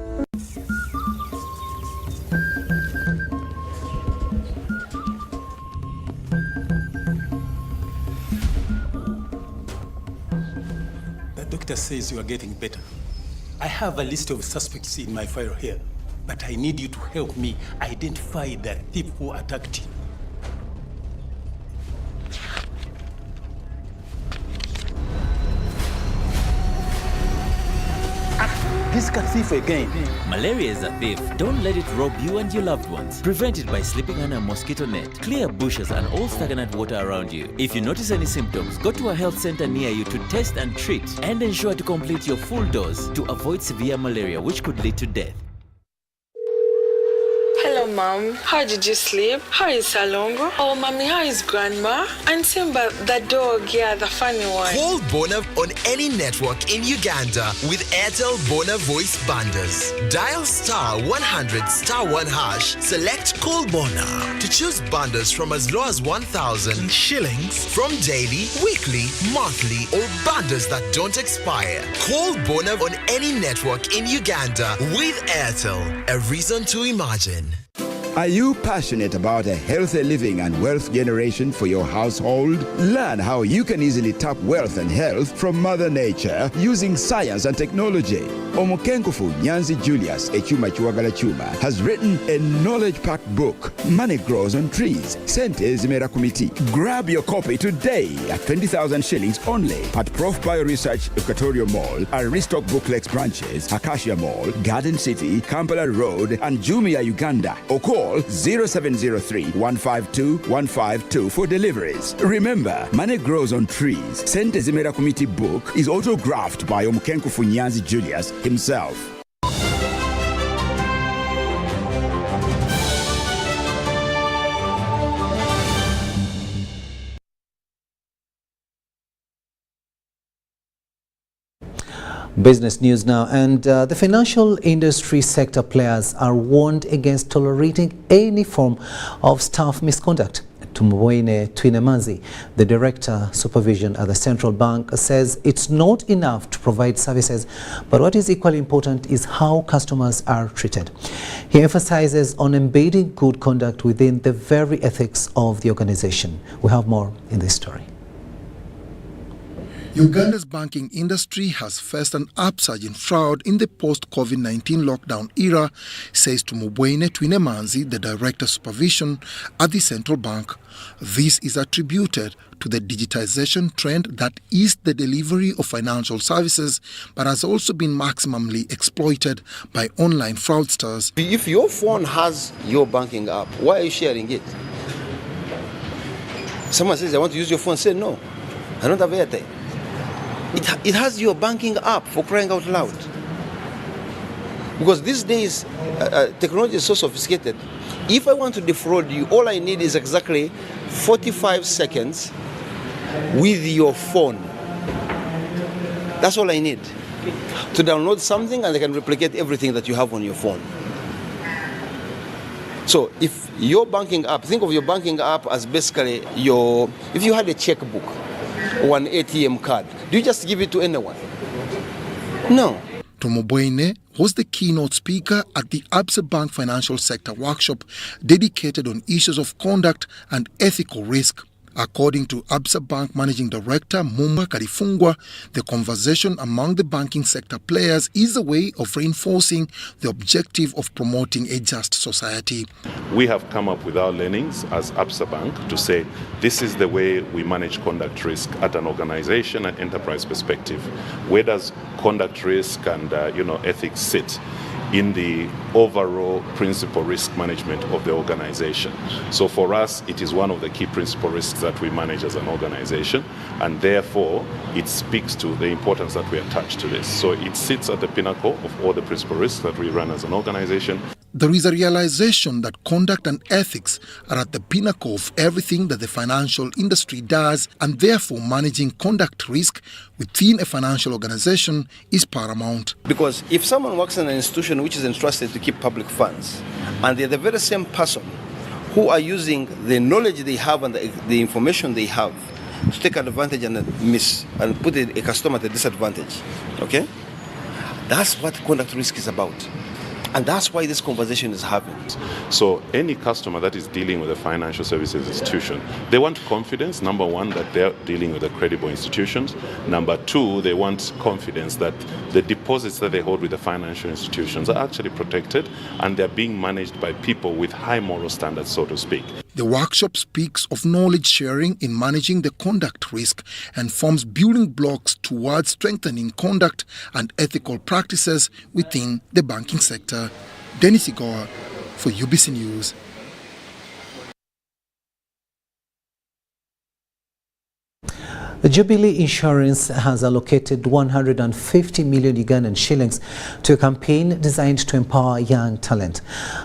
The doctor says you are getting better. I have a list of suspects in my file here, but I need you to help me identify the thief who attacked you. This cat thief again. Malaria is a thief. Don't let it rob you and your loved ones. Prevent it by sleeping under a mosquito net. Clear bushes and all stagnant water around you. If you notice any symptoms, go to a health center near you to test and treat. And ensure to complete your full dose to avoid severe malaria, which could lead to death. Hello, Mom. How did you sleep? How is Lango? Oh, Mommy, how is Grandma? And Simba, the dog, yeah, the funny one. Call Bona on any network in Uganda with Airtel Bona voice bundles. Dial *100*1#. Select Call Bona to choose bundles from as low as 1,000 shillings from daily, weekly, monthly, or bundles that don't expire. Call Bona on any network in Uganda with Airtel. A reason to imagine. Are you passionate about a healthy living and wealth generation for your household? Learn how you can easily tap wealth and health from Mother Nature using science and technology. Omukenkufu Nyanzi Julius Echuma Chiwagala Chuma has written a knowledge-packed book, Money Grows on Trees, Sente Zimera Committee. Grab your copy today at 20,000 shillings only at Prof Bio Research Equatorial Mall, Aristoc Booklex branches, Acacia Mall, Garden City, Kampala Road, and Jumia, Uganda. Or call 0703 152 152 for deliveries. Remember, Money Grows on Trees, Sente Zimera Committee book is autographed by Omukenkufu Nyanzi Julius himself. Business news now, and the financial industry sector players are warned against tolerating any form of staff misconduct. Tumboine Twinemanzi, the Director Supervision at the Central Bank, says it's not enough to provide services, but what is equally important is how customers are treated. He emphasizes on embedding good conduct within the very ethics of the organization. We have more in this story. Uganda's banking industry has faced an upsurge in fraud in the post-COVID-19 lockdown era, says Tumubwene Twinemanzi, the Director of Supervision at the Central Bank. This is attributed to the digitization trend that eased the delivery of financial services, but has also been maximally exploited by online fraudsters. If your phone has your banking app, why are you sharing it? Someone says, I want to use your phone, say no, I don't have airtime. It has your banking app, for crying out loud. Because these days, technology is so sophisticated. If I want to defraud you, all I need is exactly 45 seconds with your phone. That's all I need. To download something and I can replicate everything that you have on your phone. So if your banking app, think of your banking app as basically if you had a checkbook or an ATM card, do you just give it to anyone? No. Tomobwene was the keynote speaker at the Absa Bank Financial Sector Workshop dedicated on issues of conduct and ethical risk. According to Absa Bank Managing Director Mumba Kalifungwa, the conversation among the banking sector players is a way of reinforcing the objective of promoting a just society. We have come up with our learnings as Absa Bank to say this is the way we manage conduct risk at an organization and enterprise perspective. Where does conduct risk and ethics sit in the overall principal risk management of the organization? So for us, it is one of the key principal risks that we manage as an organization, and therefore it speaks to the importance that we attach to this. So it sits at the pinnacle of all the principal risks that we run as an organization. There is a realization that conduct and ethics are at the pinnacle of everything that the financial industry does, and therefore managing conduct risk within a financial organization is paramount. Because if someone works in an institution which is entrusted to keep public funds, and they're the very same person who are using the knowledge they have and the information they have to take advantage and put a customer at a disadvantage, okay? That's what conduct risk is about. And that's why this conversation is happening. So any customer that is dealing with a financial services institution, they want confidence, number one, that they're dealing with a credible institutions. Number two, they want confidence that the deposits that they hold with the financial institutions are actually protected and they're being managed by people with high moral standards, so to speak. The workshop speaks of knowledge sharing in managing the conduct risk and forms building blocks towards strengthening conduct and ethical practices within the banking sector. Dennis Igoa for UBC News. Jubilee Insurance has allocated 150 million Ugandan shillings to a campaign designed to empower young talent.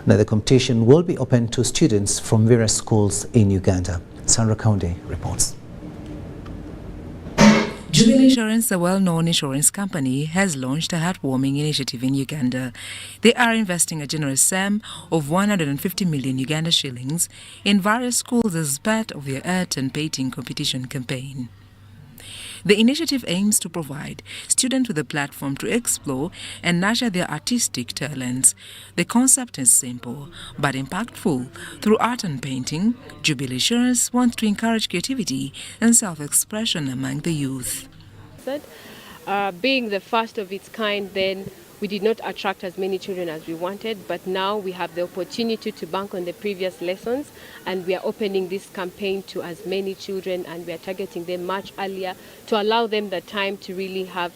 Now, the competition will be open to students from various schools in Uganda. Sandra Kaunde reports. Jubilee Insurance, a well-known insurance company, has launched a heartwarming initiative in Uganda. They are investing a generous sum of 150 million Uganda shillings in various schools as part of their art and painting competition campaign. The initiative aims to provide students with a platform to explore and nurture their artistic talents. The concept is simple but impactful. Through art and painting, Jubilee Insurance wants to encourage creativity and self-expression among the youth. Being the first of its kind, then we did not attract as many children as we wanted, but now we have the opportunity to bank on the previous lessons, and we are opening this campaign to as many children, and we are targeting them much earlier to allow them the time to really have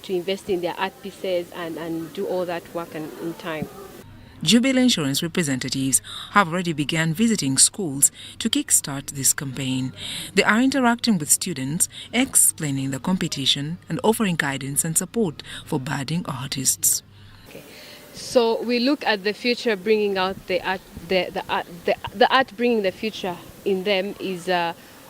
to invest in their art pieces and do all that work in time. Jubilee Insurance representatives have already begun visiting schools to kickstart this campaign. They are interacting with students, explaining the competition and offering guidance and support for budding artists. Okay. So we look at the future, bringing out the art. The art bringing the future in them is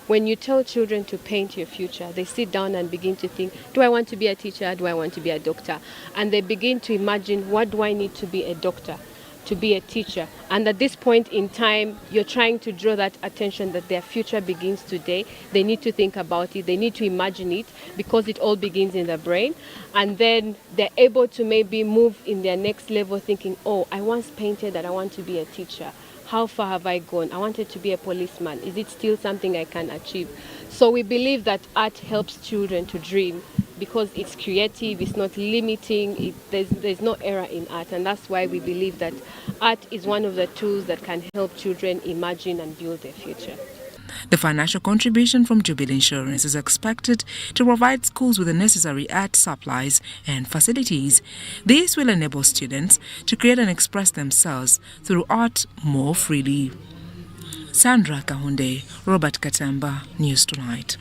when you tell children to paint your future, they sit down and begin to think, do I want to be a teacher? Do I want to be a doctor? And they begin to imagine, what do I need to be a doctor, to be a teacher? And at this point in time, you're trying to draw that attention that their future begins today. They need to think about it. They need to imagine it, because it all begins in the brain. And then they're able to maybe move in their next level thinking, oh, I once painted that I want to be a teacher. How far have I gone? I wanted to be a policeman. Is it still something I can achieve? So we believe that art helps children to dream, because it's creative, it's not limiting, there's no error in art, and that's why we believe that art is one of the tools that can help children imagine and build their future. The financial contribution from Jubilee Insurance is expected to provide schools with the necessary art supplies and facilities. This will enable students to create and express themselves through art more freely. Sandra Kahunde, Robert Katamba, News Tonight.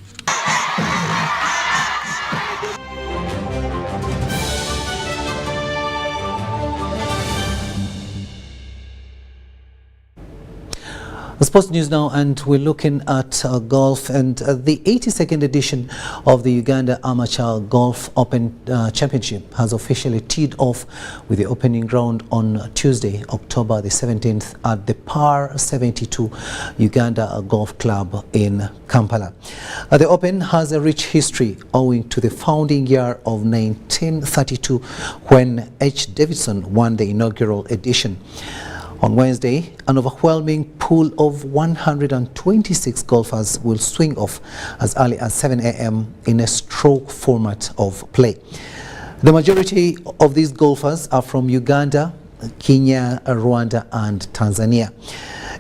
Sports news now, and we're looking at golf, and the 82nd edition of the Uganda Amateur Golf Open Championship has officially teed off with the opening round on Tuesday, October the 17th at the Par 72 Uganda Golf Club in Kampala. The Open has a rich history owing to the founding year of 1932 when H. Davidson won the inaugural edition. On Wednesday, an overwhelming pool of 126 golfers will swing off as early as 7 a.m. in a stroke format of play. The majority of these golfers are from Uganda, Kenya, Rwanda and Tanzania.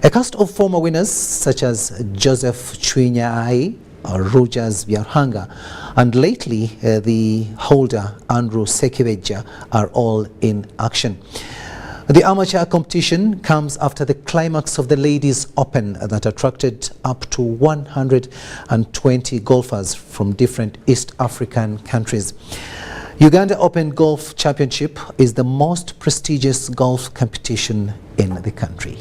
A cast of former winners such as Joseph Chwinyai, Rogers Byarhanga, and lately the holder Andrew Sekibeja are all in action. The amateur competition comes after the climax of the Ladies Open that attracted up to 120 golfers from different East African countries. Uganda Open Golf Championship is the most prestigious golf competition in the country.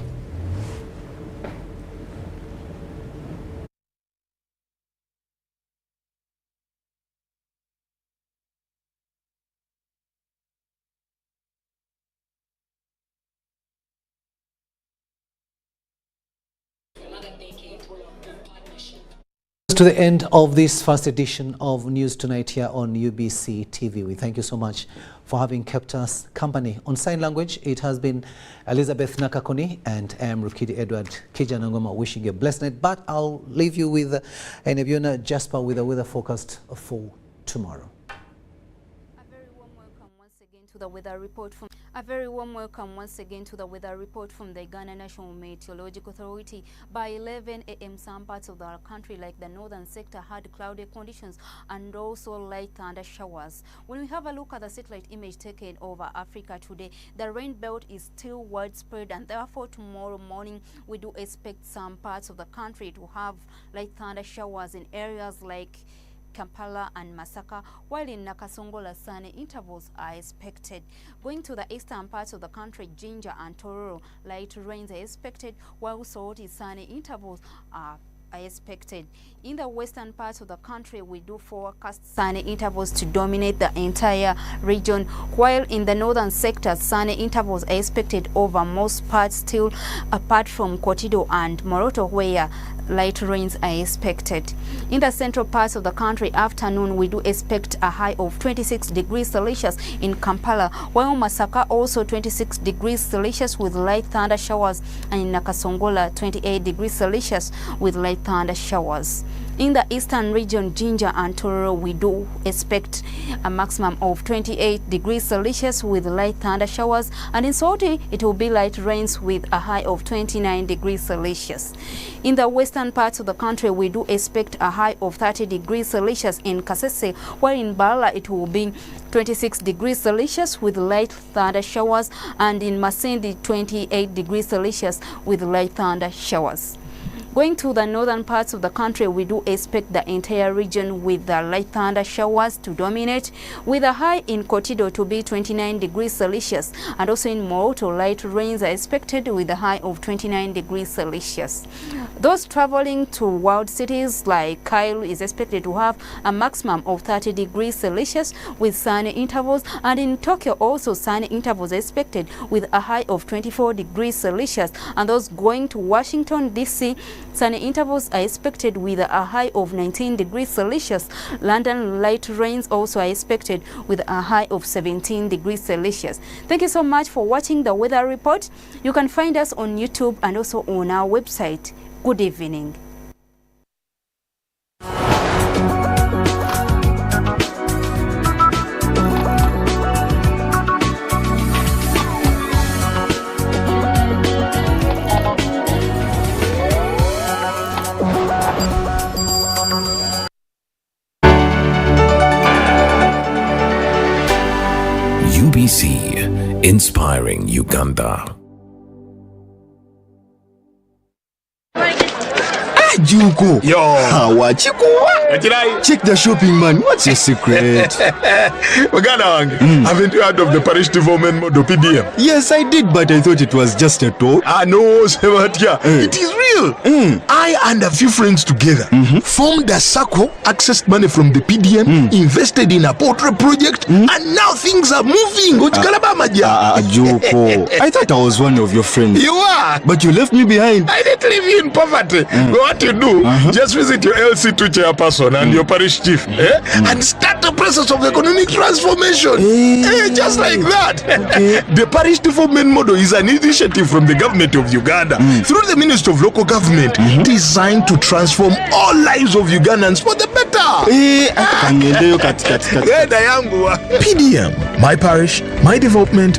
To the end of this first edition of News Tonight here on UBC TV. We thank you so much for having kept us company. On sign language, it has been Elizabeth Nakakoni and I am Rukidi Kijjanangoma wishing you a blessed night. But I'll leave you with Enebiona Jasper with a weather forecast for tomorrow. A very warm welcome once again to the weather report from the Ghana National Meteorological Authority. By 11 a.m. some parts of the country like the northern sector had cloudy conditions and also light thunder showers. When we have a look at the satellite image taken over Africa today, the rain belt is still widespread, and therefore tomorrow morning we do expect some parts of the country to have light thunder showers in areas like Kampala and Masaka, while in Nakasongola sunny intervals are expected. Going to the eastern parts of the country, Jinja and Tororo, light rains are expected, while Soroti sunny intervals are expected. In the western parts of the country, we do forecast sunny intervals to dominate the entire region, while in the northern sector, sunny intervals are expected over most parts, still apart from Kotido and Moroto, where light rains are expected. In the central parts of the country, afternoon we do expect a high of 26 degrees Celsius in Kampala, while Masaka also 26 degrees Celsius with light thunder showers, and in Nakasongola 28 degrees Celsius with light thunder showers. In the eastern region, Jinja and Tororo, we do expect a maximum of 28 degrees Celsius with light thunder showers, and in Soroti it will be light rains with a high of 29 degrees Celsius. In the western parts of the country, we do expect a high of 30 degrees Celsius in Kasese, while in Bala it will be 26 degrees Celsius with light thunder showers, and in Masindi 28 degrees Celsius with light thunder showers. Going to the northern parts of the country, we do expect the entire region with the light thunder showers to dominate, with a high in Kotido to be 29 degrees Celsius, and also in Moroto, light rains are expected with a high of 29 degrees Celsius. Those traveling to world cities like Cairo is expected to have a maximum of 30 degrees Celsius with sunny intervals, and in Tokyo also sunny intervals are expected with a high of 24 degrees Celsius, and those going to Washington DC, sunny intervals are expected with a high of 19 degrees Celsius. London, light rains also are expected with a high of 17 degrees Celsius. Thank you so much for watching the weather report. You can find us on YouTube and also on our website. Good evening. UBC, inspiring Uganda. Junko. Yo. Check the shopping, man. What's your secret? Haven't you heard of the parish development model PDM? Yes, I did, but I thought it was just a talk. No, Sebatia. It is real. real. I and a few friends together formed a circle, accessed money from the PDM, invested in a poultry project, and now things are moving. Joko, I thought I was one of your friends. You are, but you left me behind. I didn't leave you in poverty. What you do, just visit your LC2 chairperson and your parish chief, and start the process of economic transformation. Just like that. The parish development model is an initiative from the government of Uganda through the Ministry of Local Government, designed to transform all lives of Ugandans for the better. PDM, my parish, my development.